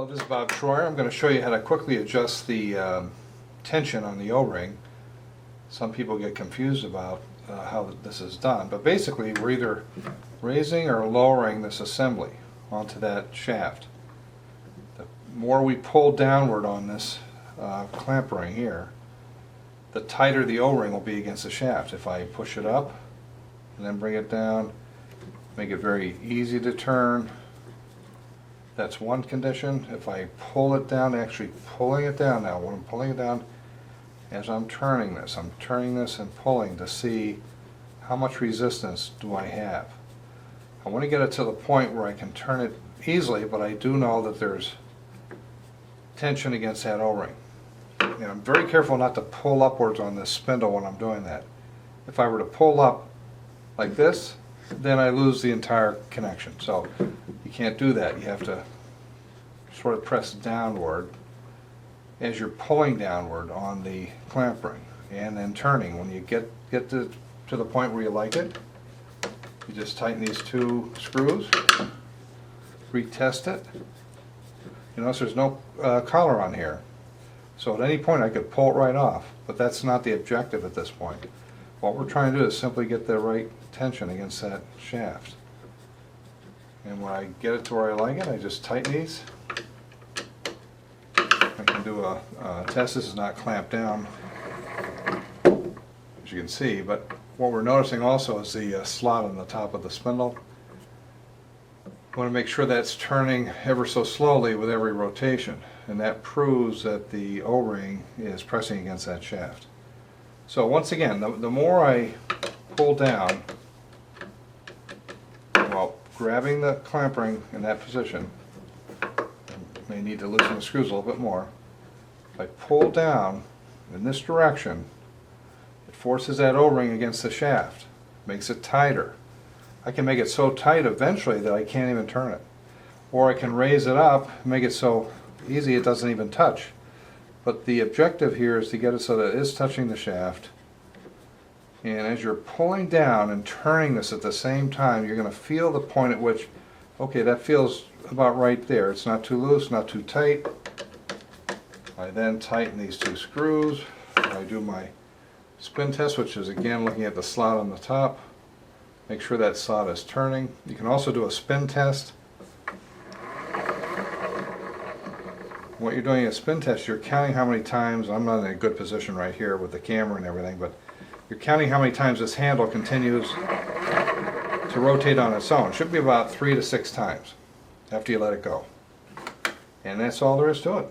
Hello, this is Bob Troyer. I'm going to show you how to quickly adjust the tension on the O-ring. Some people get confused about how this is done, but basically we're either raising or lowering this assembly onto that shaft. The more we pull downward on this clamp ring here, the tighter the O-ring will be against the shaft. If I push it up and then bring it down, make it very easy to turn. That's one condition. If I pull it down, actually pulling it down now, when I'm pulling it down, as I'm turning this and pulling to see how much resistance do I have. I want to get it to the point where I can turn it easily, but I do know that there's tension against that O-ring. And I'm very careful not to pull upwards on this spindle when I'm doing that. If I were to pull up like this, then I lose the entire connection. So you can't do that. You have to sort of press downward as you're pulling downward on the clamp ring and then turning. When you get to the point where you like it, you just tighten these two screws, retest it. You notice there's no collar on here, so at any point I could pull it right off, but that's not the objective at this point. What we're trying to do is simply get the right tension against that shaft. And when I get it to where I like it, I just tighten these. I can do a test. This is not clamped down, as you can see, but what we're noticing also is the slot on the top of the spindle. I want to make sure that's turning ever so slowly with every rotation, and that proves that the O-ring is pressing against that shaft. So once again, the more I pull down, well, grabbing the clamp ring in that position, I may need to loosen the screws a little bit more. If I pull down in this direction, it forces that O-ring against the shaft, makes it tighter. I can make it so tight eventually that I can't even turn it. Or I can raise it up, make it so easy it doesn't even touch. But the objective here is to get it so that it is touching the shaft. And as you're pulling down and turning this at the same time, you're going to feel the point at which, okay, that feels about right there. It's not too loose, not too tight. I then tighten these two screws. I do my spin test, which is again looking at the slot on the top. Make sure that slot is turning. You can also do a spin test. What you're doing in a spin test, you're counting how many times, I'm not in a good position right here with the camera and everything, but you're counting how many times this handle continues to rotate on its own. It should be about 3 to 6 times after you let it go. And that's all there is to it.